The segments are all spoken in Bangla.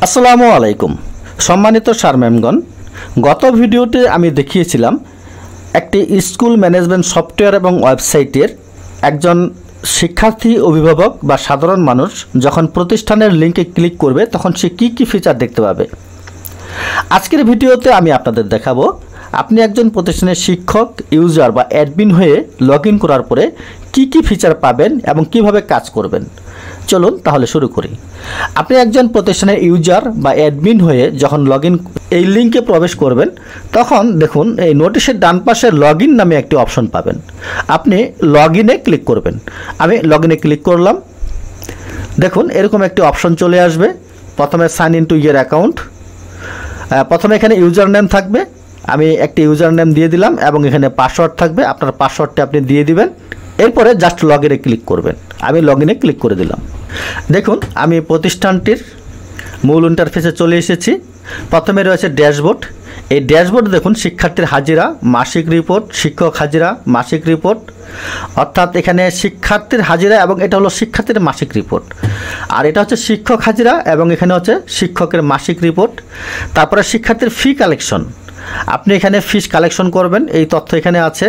আসসালামু আলাইকুম সম্মানিত স্যার ম্যামগণ, গত ভিডিওতে আমি দেখিয়েছিলাম একটি স্কুল ম্যানেজমেন্ট সফটওয়্যার এবং ওয়েবসাইটের একজন শিক্ষার্থী, অভিভাবক বা সাধারণ মানুষ যখন প্রতিষ্ঠানের লিঙ্কে ক্লিক করবে তখন সে কী ফিচার দেখতে পাবে। আজকের ভিডিওতে আমি আপনাদের দেখাবো আপনি একজন প্রতিষ্ঠানের শিক্ষক, ইউজার বা অ্যাডমিন হয়ে লগ ইন করার পরে কী ফিচার পাবেন এবং কিভাবে কাজ করবেন। চলুন তাহলে শুরু করি। আপনি একজন প্রতিষ্ঠানের ইউজার বা অ্যাডমিন হয়ে যখন লগ ইন এই লিঙ্কে প্রবেশ করবেন তখন দেখুন এই নোটিশের ডান পাশে লগ ইন নামে একটি অপশন পাবেন। আপনি লগ ইনে ক্লিক করবেন। আমি লগ ইনে ক্লিক করলাম। দেখুন এরকম একটি অপশন চলে আসবে। প্রথমে sign in to your account. প্রথমে এখানে ইউজার নেম থাকবে, আমি একটি ইউজার নেম দিয়ে দিলাম এবং এখানে পাসওয়ার্ড থাকবে, আপনার পাসওয়ার্ডটা আপনি দিয়ে দিবেন। এরপরে জাস্ট লগ ইনে ক্লিক করবেন। আমি লগ ইনে ক্লিক করে দিলাম। দেখুন আমি প্রতিষ্ঠানটির মূল ইন্টারফেসে চলে এসেছি। প্রথমে রয়েছে ড্যাশবোর্ড। এই ড্যাশবোর্ড দেখুন শিক্ষার্থীর হাজিরা, মাসিক রিপোর্ট, শিক্ষক হাজিরা, মাসিক রিপোর্ট, অর্থাৎ এখানে শিক্ষার্থীর হাজিরা এবং এটা হলো শিক্ষার্থীর মাসিক রিপোর্ট, আর এটা হচ্ছে শিক্ষক হাজিরা এবং এখানে হচ্ছে শিক্ষকের মাসিক রিপোর্ট। তারপরে শিক্ষার্থীর ফি কালেকশন, আপনি এখানে ফিস কালেকশন করবেন, এই তথ্য এখানে আছে।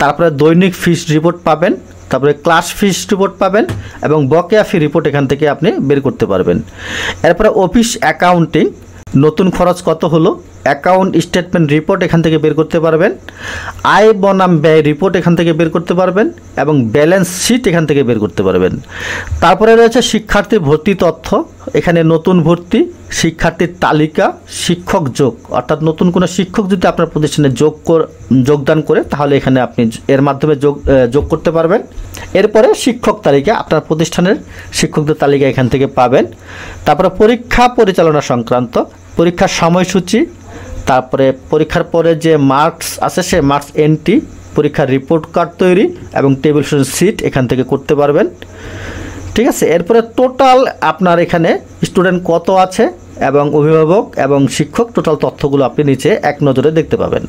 তারপরে দৈনিক ফিস রিপোর্ট পাবেন, তারপরে ক্লাস ফিস রিপোর্ট পাবেন এবং বকেয়া ফি রিপোর্ট এখান থেকে আপনি বের করতে পারবেন। এরপরে অফিস অ্যাকাউন্টিং, নতুন খরচ কত হলো, অ্যাকাউন্ট স্টেটমেন্ট রিপোর্ট এখান থেকে বের করতে পারবেন, আয় বনাম ব্যয় রিপোর্ট এখান থেকে বের করতে পারবেন এবং ব্যালেন্স শিট এখান থেকে বের করতে পারবেন। তারপরে রয়েছে শিক্ষার্থী ভর্তি তথ্য, এখানে নতুন ভর্তি, শিক্ষার্থীর তালিকা, শিক্ষক যোগ, অর্থাৎ নতুন কোনো শিক্ষক যদি আপনার প্রতিষ্ঠানে যোগদান করে তাহলে এখানে আপনি এর মাধ্যমে যোগ করতে পারবেন। এরপরে শিক্ষক তালিকা, আপনার প্রতিষ্ঠানের শিক্ষকদের তালিকা এখান থেকে পাবেন। তারপরে পরীক্ষা পরিচালনা সংক্রান্ত, পরীক্ষার সময়সূচি, তারপরে পরীক্ষার পরে যে মার্কস আছে সে মার্কস এন্ট্রি, পরীক্ষার রিপোর্ট কার্ড তৈরি এবং টেবিল শিট এখান থেকে করতে পারবেন। ঠিক আছে। এরপরে টোটাল আপনার এখানে স্টুডেন্ট কত আছে এবং অভিভাবক এবং শিক্ষক টোটাল তথ্যগুলো আপনি নিচে এক নজরে দেখতে পাবেন।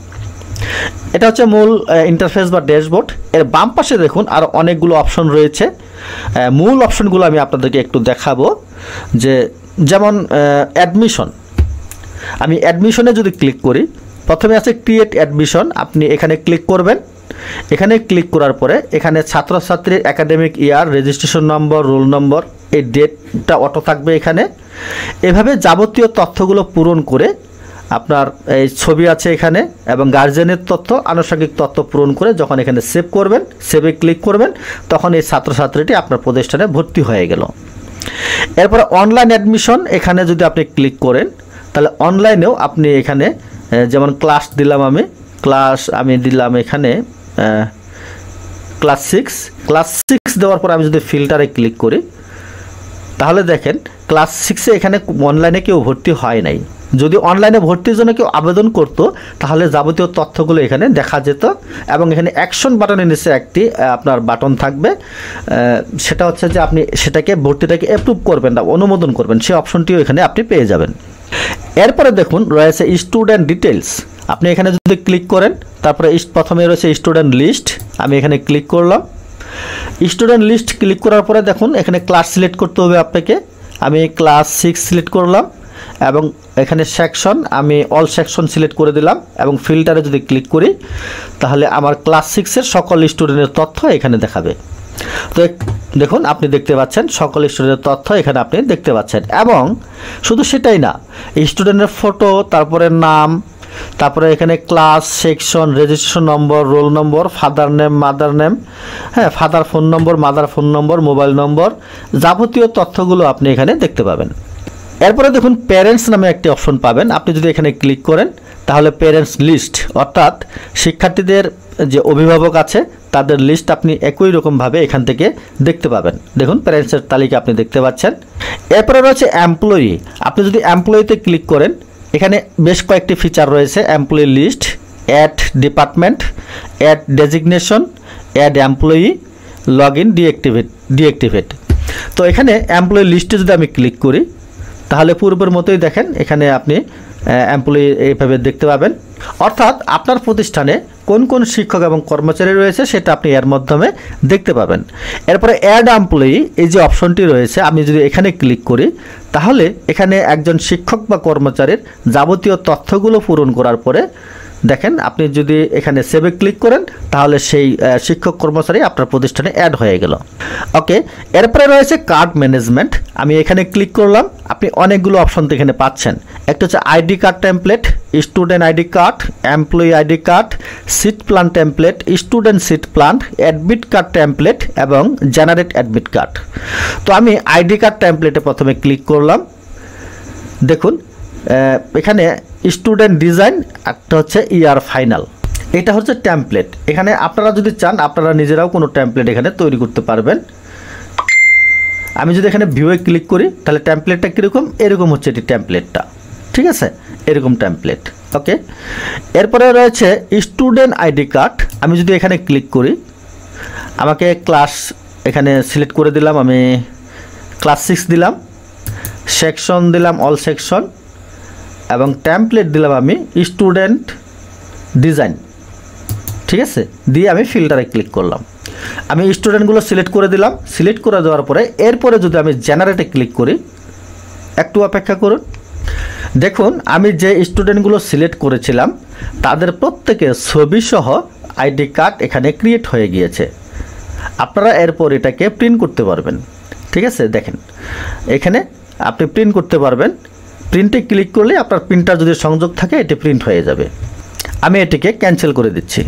এটা হচ্ছে মূল ইন্টারফেস বা ড্যাশবোর্ড। এর বাম পাশে দেখুন আর অনেকগুলো অপশন রয়েছে। মূল অপশনগুলো আমি আপনাদেরকে একটু দেখাবো। যেমন অ্যাডমিশন, আমি অ্যাডমিশনে যদি ক্লিক করি, প্রথমে আছে ক্রিয়েট অ্যাডমিশন, আপনি এখানে ক্লিক করবেন। এখানে ক্লিক করার পরে এখানে ছাত্রছাত্রীর একাডেমিক ইয়ার, রেজিস্ট্রেশন নম্বর, রোল নম্বর, এই ডেটটা অটো থাকবে এখানে। এভাবে যাবতীয় তথ্যগুলো পূরণ করে আপনার এই ছবি আছে এখানে এবং গার্জেনের তথ্য, আনুষঙ্গিক তথ্য পূরণ করে যখন এখানে সেভ করবেন, সেভে ক্লিক করবেন, তখন এই ছাত্রছাত্রীটি আপনার প্রতিষ্ঠানে ভর্তি হয়ে গেল। এরপরে অনলাইন অ্যাডমিশন, এখানে যদি আপনি ক্লিক করেন তাহলে অনলাইনেও আপনি এখানে যেমন ক্লাস দিলাম, আমি দিলাম এখানে ক্লাস 6 দেওয়ার পর আমি যদি ফিল্টারে ক্লিক করি তাহলে দেখেন ক্লাস 6-এ এখানে অনলাইনে কেউ ভর্তি হয় নাই। যদি অনলাইনে ভর্তির জন্য কেউ আবেদন করত তাহলে যাবতীয় তথ্যগুলো এখানে দেখা যেত এবং এখানে অ্যাকশন বাটনের নিচে একটি আপনার বাটন থাকবে, সেটা হচ্ছে যে আপনি ভর্তিটাকে অ্যাপ্রুভ করবেন বা অনুমোদন করবেন, সেই অপশনটিও এখানে আপনি পেয়ে যাবেন। এরপরে দেখুন রয়েছে স্টুডেন্ট ডিটেলস, আপনি এখানে যদি ক্লিক করেন তারপরে প্রথমে রয়েছে স্টুডেন্ট লিস্ট, আমি এখানে ক্লিক করলাম। স্টুডেন্ট লিস্ট ক্লিক করার পরে দেখুন এখানে ক্লাস সিলেক্ট করতে হবে আপনাকে, আমি ক্লাস 6 সিলেক্ট করলাম এবং এখানে সেকশন, আমি অল সেকশন সিলেক্ট করে দিলাম এবং ফিল্টারে যদি ক্লিক করি তাহলে আমার ক্লাস 6-এর সকল স্টুডেন্টের তথ্য এখানে দেখাবে। তো দেখুন আপনি দেখতে পাচ্ছেন সকল স্টুডেন্টের তথ্য এখানে আপনি দেখতে পাচ্ছেন এবং শুধু সেটাই না, স্টুডেন্টের ফটো, তারপরে নাম, তারপরে এখানে class, section, registration number, roll number, father name, mother name, father phone নম্বর, মাদার ফোন নম্বর, মোবাইল নম্বর, যাবতীয় তথ্যগুলো আপনি এখানে দেখতে পাবেন। এরপরে দেখুন প্যারেন্টস নামে একটি অপশন পাবেন, আপনি যদি এখানে ক্লিক করেন তাহলে প্যারেন্টস লিস্ট, অর্থাৎ শিক্ষার্থীদের যে অভিভাবক আছে তাদের লিস্ট আপনি একই রকমভাবে এখান থেকে দেখতে পাবেন। দেখুন প্যারেন্টসের তালিকা আপনি দেখতে পাচ্ছেন। এরপরে রয়েছে এমপ্লয়ি, আপনি যদি এমপ্লয়িতে ক্লিক করেন এখানে বেশ কয়েকটি ফিচার রয়েছে, employee list, add department, add designation, add employee, log in, deactivate. তো এখানে এমপ্লয়ি লিস্টে যদি আমি ক্লিক করি তাহলে পূর্বের মতোই দেখেন এখানে আপনি এমপ্লয়ি এইভাবে দেখতে পাবেন। অর্থাৎ আপনার প্রতিষ্ঠানে কোন কোন শিক্ষক এবং কর্মচারী রয়েছে সেটা আপনি এর মাধ্যমে দেখতে পাবেন। এরপরে অ্যাড এমপ্লয়ি এই যে অপশনটি রয়েছে, আমি যদি এখানে ক্লিক করি তাহলে এখানে একজন শিক্ষক বা কর্মচারীর যাবতীয় তথ্যগুলো পূরণ করার পরে দেখেন আপনি যদি এখানে সেভে ক্লিক করেন তাহলে সেই শিক্ষক কর্মচারী আপনার প্রতিষ্ঠানে অ্যাড হয়ে গেল। ওকে, এরপরে রয়েছে কার্ড ম্যানেজমেন্ট। আমি এখানে ক্লিক করলাম, আপনি অনেকগুলো অপশন এখানে পাচ্ছেন। একটা হচ্ছে ID card template, student ID card, employee ID card, seat plan template, student seat plan, admit card template এবং জেনারেট অ্যাডমিট কার্ড। তো আমি আইডি কার্ড টেমপ্লেটে প্রথমে ক্লিক করলাম। দেখুন এখানে স্টুডেন্ট ডিজাইন, একটা হচ্ছে ইয়ার ফাইনাল, এটা হচ্ছে টেমপ্লেট। এখানে আপনারা যদি চান আপনারা নিজেরাও কোনো টেমপ্লেট এখানে তৈরি করতে পারবেন। আমি যদি এখানে ভিউয়ে ক্লিক করি তাহলে টেমপ্লেটটা কীরকম, এরকম হচ্ছে এটি টেমপ্লেটটা, ঠিক আছে, এরকম টেমপ্লেট। ওকে, এরপরে রয়েছে স্টুডেন্ট আইডি কার্ড। আমি যদি এখানে ক্লিক করি, আমাকে ক্লাস এখানে সিলেক্ট করে দিলাম, আমি ক্লাস 6 দিলাম, সেকশন দিলাম অল সেকশন এবং টেমপ্লেট দিলাম আমি স্টুডেন্ট ডিজাইন, ঠিক আছে, দিয়ে আমি ফিল্টারে ক্লিক করলাম। আমি স্টুডেন্টগুলো সিলেক্ট করে দিলাম। সিলেক্ট করে দেওয়ার পরে এরপরে যদি আমি জেনারেটে ক্লিক করি, একটু অপেক্ষা করুন, দেখুন আমি যে স্টুডেন্টগুলো সিলেক্ট করেছিলাম তাদের প্রত্যেকের ছবি সহ আইডি কার্ড এখানে ক্রিয়েট হয়ে গিয়েছে। আপনারা এরপর এটাকে প্রিন্ট করতে পারবেন, ঠিক আছে। দেখেন এখানে আপনি প্রিন্ট করতে পারবেন। প্রিন্টে ক্লিক করলে আপনার প্রিন্টার যদি সংযোগ থাকে এটি প্রিন্ট হয়ে যাবে। আমি এটিকে ক্যান্সেল করে দিচ্ছি।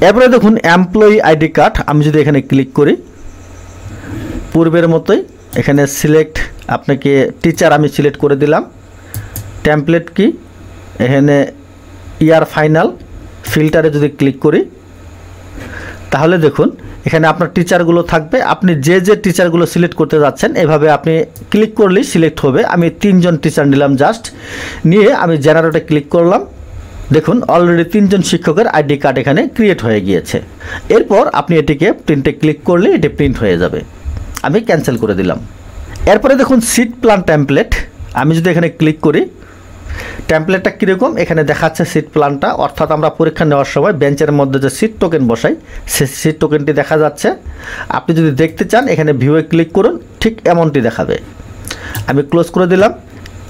এরপরে দেখুন এমপ্লয়ি আইডি কার্ড, আমি যদি এখানে ক্লিক করি পূর্বের মতোই এখানে সিলেক্ট, আপনাকে টিচার আমি সিলেক্ট করে দিলাম। টেমপ্লেট কি, এখানে ইয়ার ফাইনাল, ফিল্টারে যদি ক্লিক করি তাহলে দেখুন এখানে আপনার টিচারগুলো থাকবে। আপনি যে যে টিচারগুলো সিলেক্ট করতে যাচ্ছেন এভাবে আপনি ক্লিক করলেই সিলেক্ট হবে। আমি 3 জন টিচার নিলাম জাস্ট, নিয়ে আমি জেনারেটে ক্লিক করলাম। দেখুন অলরেডি 3 জন শিক্ষকের আইডি কার্ড এখানে ক্রিয়েট হয়ে গিয়েছে। এরপর আপনি এটিকে প্রিন্টে ক্লিক করলে এটি প্রিন্ট হয়ে যাবে। আমি ক্যান্সেল করে দিলাম। এরপরে দেখুন সিট প্ল্যান টেমপ্লেট, আমি যদি এখানে ক্লিক করি টেমপ্লেটটা কীরকম এখানে দেখাচ্ছে সিট প্ল্যানটা, অর্থাৎ আমরা পরীক্ষা নেওয়ার সময় বেঞ্চের মধ্যে যে সিট টোকেন বসাই সেই সিট টোকেনটি দেখা যাচ্ছে। আপনি যদি দেখতে চান এখানে ভিউয়ে ক্লিক করুন, ঠিক এমনটি দেখাবে। আমি ক্লোজ করে দিলাম।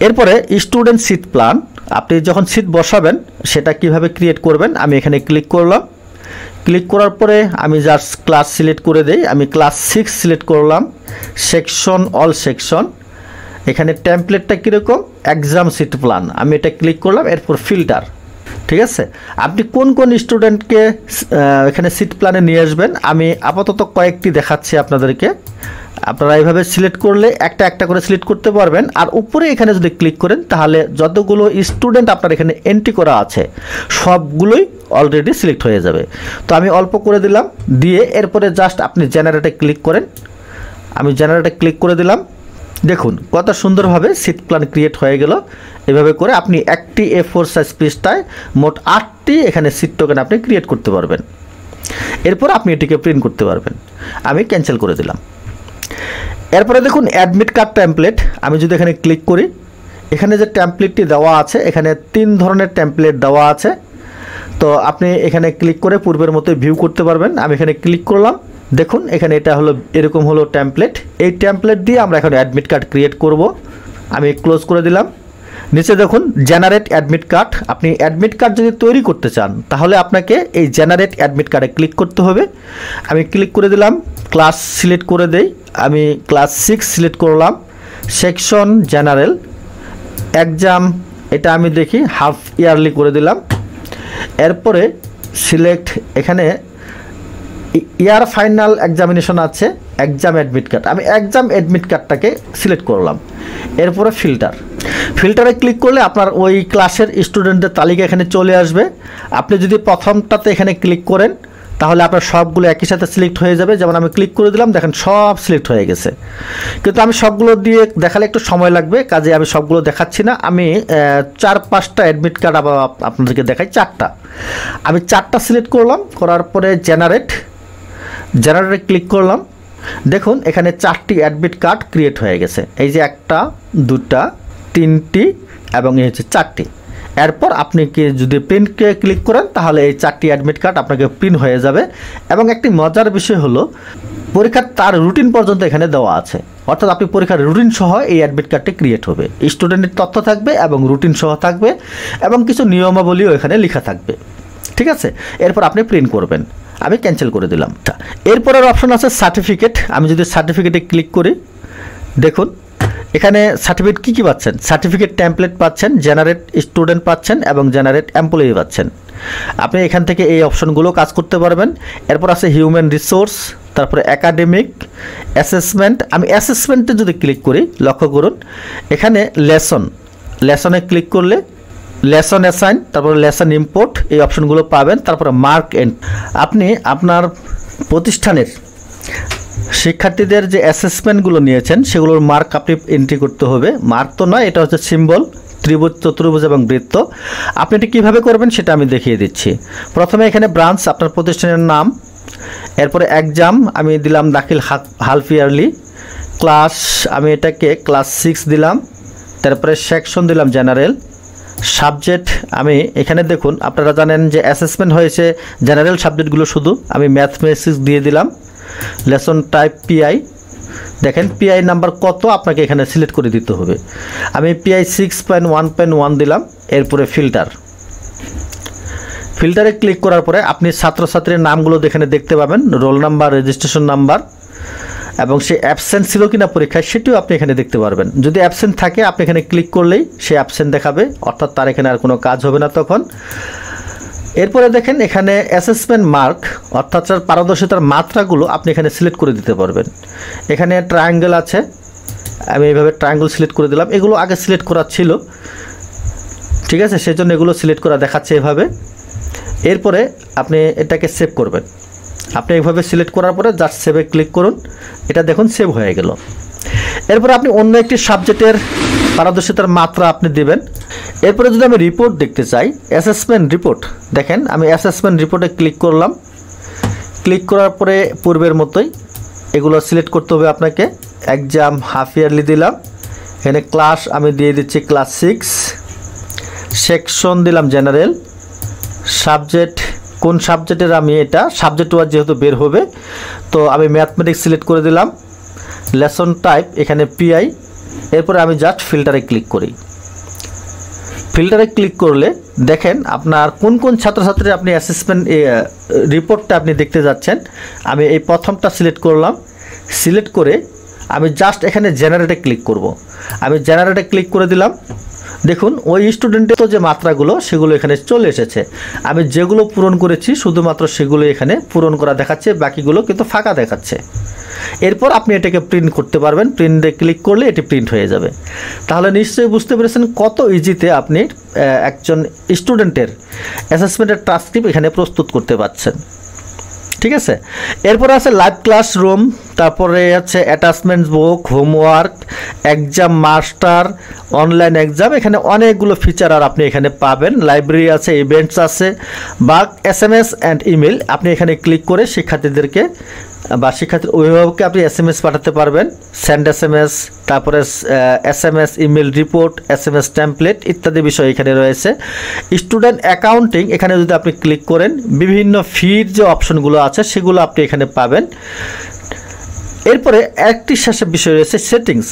এরপরে স্টুডেন্ট সিট প্ল্যান, আপনি যখন সিট বসাবেন সেটা কিভাবে ক্রিয়েট করবেন আমি এখানে ক্লিক করলাম। ক্লিক করার পরে আমি জাস্ট ক্লাস সিলেক্ট করে দেই। আমি ক্লাস 6 সিলেক্ট করলাম, সেকশন অল সেকশন। এখানে টেমপ্লেটটা কীরকম, এক্সাম সিট প্ল্যান, আমি এটা ক্লিক করলাম। এরপর ফিল্টার, ঠিক আছে। আপনি কোন কোন স্টুডেন্টকে এখানে সিট প্ল্যানে নিয়ে আসবেন আমি আপাতত কয়েকটি দেখাচ্ছি আপনাদেরকে। আপনারা এইভাবে সিলেক্ট করলে একটা একটা করে সিলেক্ট করতে পারবেন। আর উপরে এখানে যদি ক্লিক করেন তাহলে যতগুলো স্টুডেন্ট আপনার এখানে এন্ট্রি করা আছে সবগুলোই অলরেডি সিলেক্ট হয়ে যাবে। তো আমি অল্প করে দিলাম, দিয়ে এরপরে জাস্ট আপনি জেনারেটে ক্লিক করেন। আমি জেনারেটে ক্লিক করে দিলাম। দেখুন কত সুন্দরভাবে সিট প্ল্যান ক্রিয়েট হয়ে গেল। এভাবে করে আপনি একটি A4 সাইজ পৃষ্ঠায় মোট 8টি এখানে সিট টোকেন আপনি ক্রিয়েট করতে পারবেন। এরপর আপনি এটিকে প্রিন্ট করতে পারবেন। আমি ক্যান্সেল করে দিলাম। এরপরে দেখুন অ্যাডমিট কার্ড টেমপ্লেট, আমি যদি এখানে ক্লিক করি এখানে যে টেমপ্লেটটি দেওয়া আছে এখানে 3 ধরনের টেমপ্লেট দেওয়া আছে। তো আপনি এখানে ক্লিক করে পূর্বের মতো ভিউ করতে পারবেন। আমি এখানে ক্লিক করলাম। দেখুন এখানে এটা হলো এরকম হলো টেমপ্লেট। এই টেমপ্লেট দিয়ে আমরা এখন অ্যাডমিট কার্ড ক্রিয়েট করব। আমি ক্লোজ করে দিলাম। নিচে দেখুন জেনারেট অ্যাডমিট কার্ড, আপনি অ্যাডমিট কার্ড যদি তৈরি করতে চান তাহলে আপনাকে এই জেনারেট অ্যাডমিট কার্ডে ক্লিক করতে হবে। আমি ক্লিক করে দিলাম, ক্লাস সিলেক্ট করে দেই। আমি ক্লাস 6 সিলেক্ট করলাম, সেকশন জেনারেল, এক্সাম এটা আমি দেখি হাফ ইয়ারলি করে দিলাম। এরপরে সিলেক্ট, এখানে ইয়ার ফাইনাল এক্সামিনেশন আছে, এক্সাম অ্যাডমিট কার্ড, আমি এক্সাম অ্যাডমিট কার্ডটাকে সিলেক্ট করলাম। এরপরে ফিল্টারে ক্লিক করলে আপনার ওই ক্লাসের স্টুডেন্টদের তালিকা এখানে চলে আসবে। আপনি যদি প্রথমটাতে এখানে ক্লিক করেন তাহলে আপনার সবগুলো একই সাথে সিলেক্ট হয়ে যাবে। যেমন আমি ক্লিক করে দিলাম, দেখেন সব সিলেক্ট হয়ে গেছে। কিন্তু আমি সবগুলো দিয়ে দেখালে একটু সময় লাগবে, কাজে আমি সবগুলো দেখাচ্ছি না। আমি 4-5টা অ্যাডমিট কার্ড আবার আপনাদেরকে দেখাই। 4টা, আমি 4টা সিলেক্ট করলাম। করার পরে জেনারেটে ক্লিক করলাম। দেখুন এখানে 4টি অ্যাডমিট কার্ড ক্রিয়েট হয়ে গেছে। এই যে 1টা 2টা 3টি এবং এই হচ্ছে 4টি। এরপর আপনি কি যদি প্রিন্টকে ক্লিক করেন তাহলে এই 4টি অ্যাডমিট কার্ড আপনাকে প্রিন্ট হয়ে যাবে। এবং একটি মজার বিষয় হলো পরীক্ষার তার রুটিন পর্যন্ত এখানে দেওয়া আছে, অর্থাৎ আপনি পরীক্ষার রুটিন সহ এই অ্যাডমিট কার্ডটি ক্রিয়েট হবে। স্টুডেন্টের তথ্য থাকবে এবং রুটিন সহ থাকবে এবং কিছু নিয়মাবলীও এখানে লেখা থাকবে। ঠিক আছে, এরপর আপনি প্রিন্ট করবেন। আমি ক্যান্সেল করে দিলাম। এরপরের অপশন আছে সার্টিফিকেট। আমি যদি সার্টিফিকেটে ক্লিক করি, দেখুন এখানে সার্টিফিকেট কী কী পাচ্ছেন। সার্টিফিকেট টেমপ্লেট পাচ্ছেন, জেনারেট স্টুডেন্ট পাচ্ছেন এবং জেনারেট এমপ্লয়ি পাচ্ছেন। আপনি এখান থেকে এই অপশনগুলো কাজ করতে পারবেন। এরপর আছে হিউম্যান রিসোর্স, তারপরে একাডেমিক, অ্যাসেসমেন্ট। আমি অ্যাসেসমেন্টে যদি ক্লিক করি, লক্ষ্য করুন এখানে লেসনে ক্লিক করলে লেসন অ্যাসাইন, তারপরে লেসন ইম্পোর্ট, এই অপশনগুলো পাবেন। তারপরে মার্ক এন্ড, আপনি আপনার প্রতিষ্ঠানের শিক্ষার্থীদের যে অ্যাসেসমেন্টগুলো নিয়েছেন সেগুলোর মার্ক আপনি এন্ট্রি করতে হবে। মার্ক তো নয়, এটা হচ্ছে সিম্বল, ত্রিভুজ, চতুর্ভুজ এবং বৃত্ত। আপনি এটা কীভাবে করবেন সেটা আমি দেখিয়ে দিচ্ছি। প্রথমে এখানে ব্রাঞ্চ, আপনার প্রতিষ্ঠানের নাম, এরপরে এক্সাম আমি দিলাম দাখিল হালফ ইয়ারলি, ক্লাস আমি এটাকে ক্লাস 6 দিলাম, তারপরে সেকশন দিলাম জেনারেল, সাবজেক্ট আমি এখানে দেখুন আপনারা জানেন যে অ্যাসেসমেন্ট হয়েছে জেনারেল সাবজেক্টগুলো শুধু, আমি ম্যাথমেটিক্স দিয়ে দিলাম। লেসন টাইপ পিআই, দেখেন পিআই নাম্বার কত আপনাকে এখানে সিলেক্ট করে দিতে হবে। আমি পিআই 6.1.1 দিলাম। এরপরে ফিল্টারে ক্লিক করার পরে আপনি ছাত্রছাত্রীর নামগুলো এখানে দেখতে পাবেন, রোল নাম্বার, রেজিস্ট্রেশন নাম্বার এবং সে অ্যাবসেন্ট ছিল কিনা পরীক্ষায় সেটিও আপনি এখানে দেখতে পারবেন। যদি অ্যাবসেন্ট থাকে আপনি এখানে ক্লিক করলেই সে অ্যাবসেন্ট দেখাবে, অর্থাৎ তার এখানে আর কোনো কাজ হবে না তখন। এরপরে দেখেন এখানে অ্যাসেসমেন্ট মার্ক, অর্থাৎ তার পারদর্শিতার মাত্রাগুলো আপনি এখানে সিলেক্ট করে দিতে পারবেন। এখানে ট্রায়াঙ্গেল আছে, আমি এইভাবে ট্রায়াঙ্গেল সিলেক্ট করে দিলাম। এগুলো আগে সিলেক্ট করা ছিল, ঠিক আছে, সেই জন্য এগুলো সিলেক্ট করা দেখাচ্ছে এভাবে। এরপরে আপনি এটাকে সেভ করবেন। আপনি এইভাবে সিলেক্ট করার পরে জাস্ট সেভে ক্লিক করুন, এটা দেখুন সেভ হয়ে গেল। এরপরে আপনি অন্য একটি সাবজেক্টের পারদর্শিতার মাত্রা আপনি দেবেন। এরপরে যদি আমি রিপোর্ট দেখতে চাই, অ্যাসেসমেন্ট রিপোর্ট, দেখেন আমি অ্যাসেসমেন্ট রিপোর্টে ক্লিক করলাম। ক্লিক করার পরে পূর্বের মতোই এগুলো সিলেক্ট করতে হবে আপনাকে। এক্সাম হাফ ইয়ারলি দিলাম, এখানে ক্লাস আমি দিয়ে দিচ্ছি ক্লাস 6, সেকশন দিলাম জেনারেল, সাবজেক্ট কোন সাবজেক্টের আমি এটা সাবজেক্ট ওয়াইজ যেহেতু বের হবে তো আমি ম্যাথমেটিক্স সিলেক্ট করে দিলাম। লেসন টাইপ এখানে পিআই। এরপরে আমি জাস্ট ফিল্টারে ক্লিক করি। ফিল্টারে ক্লিক করলে দেখেন আপনার কোন কোন ছাত্রছাত্রী আপনি অ্যাসেসমেন্ট রিপোর্টটা আপনি দেখতে যাচ্ছেন। আমি এই প্রথমটা সিলেক্ট করলাম। সিলেক্ট করে আমি জাস্ট এখানে জেনারেটে ক্লিক করব। আমি জেনারেটে ক্লিক করে দিলাম। দেখুন ওই স্টুডেন্টের তো যে মাত্রাগুলো সেগুলো এখানে চলে এসেছে। আমি যেগুলো পূরণ করেছি শুধুমাত্র সেগুলো এখানে পূরণ করা দেখাচ্ছে, বাকিগুলো কিন্তু ফাঁকা দেখাচ্ছে। এরপর আপনি এটাকে প্রিন্ট করতে পারবেন। প্রিন্টে ক্লিক করলে এটি প্রিন্ট হয়ে যাবে। তাহলে নিশ্চয়ই বুঝতে পেরেছেন কত ইজিতে আপনি একজন স্টুডেন্টের অ্যাসেসমেন্টের ট্রান্সক্রিপ্ট এখানে প্রস্তুত করতে পারছেন। ঠিক আছে, এরপরে আছে লাইভ ক্লাসরুম, তারপরে আছে attachment book, homework, exam master, online exam. এখানে অনেকগুলো ফিচার আর আপনি এখানে পাবেন। লাইব্রেরি আছে, ইভেন্টস আছে, বা SMS অ্যান্ড ইমেল। আপনি এখানে ক্লিক করে শিক্ষার্থীদেরকে বা শিক্ষার্থীর অভিভাবককে আপনি SMS পাঠাতে পারবেন। সেন্ড SMS, তারপরে SMS email report, SMS template ইত্যাদি বিষয় এখানে রয়েছে। স্টুডেন্ট অ্যাকাউন্টিং, এখানে যদি আপনি ক্লিক করেন বিভিন্ন ফির যে অপশনগুলো আছে সেগুলো আপনি এখানে পাবেন। এরপরে একটি শেষ বিষয় রয়েছে সেটিংস।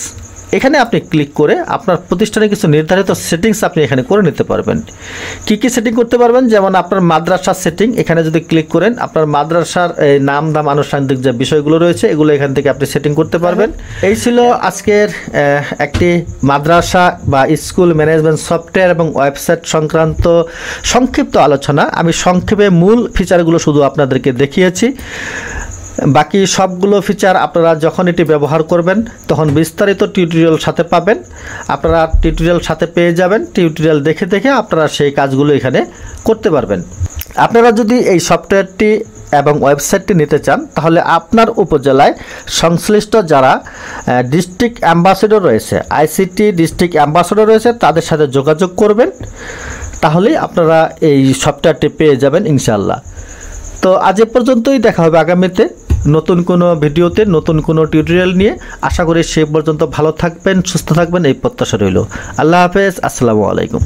এখানে আপনি ক্লিক করে আপনার প্রতিষ্ঠানে কিছু নির্ধারিত সেটিংস আপনি এখানে করে নিতে পারবেন। কি কি সেটিং করতে পারবেন, যেমন আপনার মাদ্রাসার সেটিং। এখানে যদি ক্লিক করেন আপনার মাদ্রাসার নাম দাম আনুষ্ঠানিক যে বিষয়গুলো রয়েছে এগুলো এখান থেকে আপনি সেটিং করতে পারবেন। এই ছিল আজকের একটি মাদ্রাসা বা স্কুল ম্যানেজমেন্ট সফটওয়্যার এবং ওয়েবসাইট সংক্রান্ত সংক্ষিপ্ত আলোচনা। আমি সংক্ষেপে মূল ফিচারগুলো শুধু আপনাদেরকে দেখিয়েছি। বাকি সবগুলো ফিচার আপনারা যখন এটি ব্যবহার করবেন তখন বিস্তারিত টিউটোরিয়াল সাথে পাবেন। আপনারা টিউটোরিয়াল সাথে পেয়ে যাবেন। টিউটোরিয়াল দেখে দেখে আপনারা সেই কাজগুলো এখানে করতে পারবেন। আপনারা যদি এই সফটওয়্যারটি এবং ওয়েবসাইটটি নিতে চান তাহলে আপনার উপজেলায় সংশ্লিষ্ট যারা ডিস্ট্রিক্ট অ্যাম্বাসেডর রয়েছে, ICT ডিস্ট্রিক্ট অ্যাম্বাসেডর রয়েছে তাদের সাথে যোগাযোগ করবেন, তাহলেই আপনারা এই সফটওয়্যারটি পেয়ে যাবেন ইনশাআল্লাহ। তো আজ এ পর্যন্তই, দেখা হবে আগামীতে নতুন কোনো ভিডিওতে নতুন কোনো টিউটোরিয়াল নিয়ে। আশা করি সে পর্যন্ত ভালো থাকবেন, সুস্থ থাকবেন এই প্রত্যাশা রইল। আল্লাহ হাফেজ, আসসালামু আলাইকুম।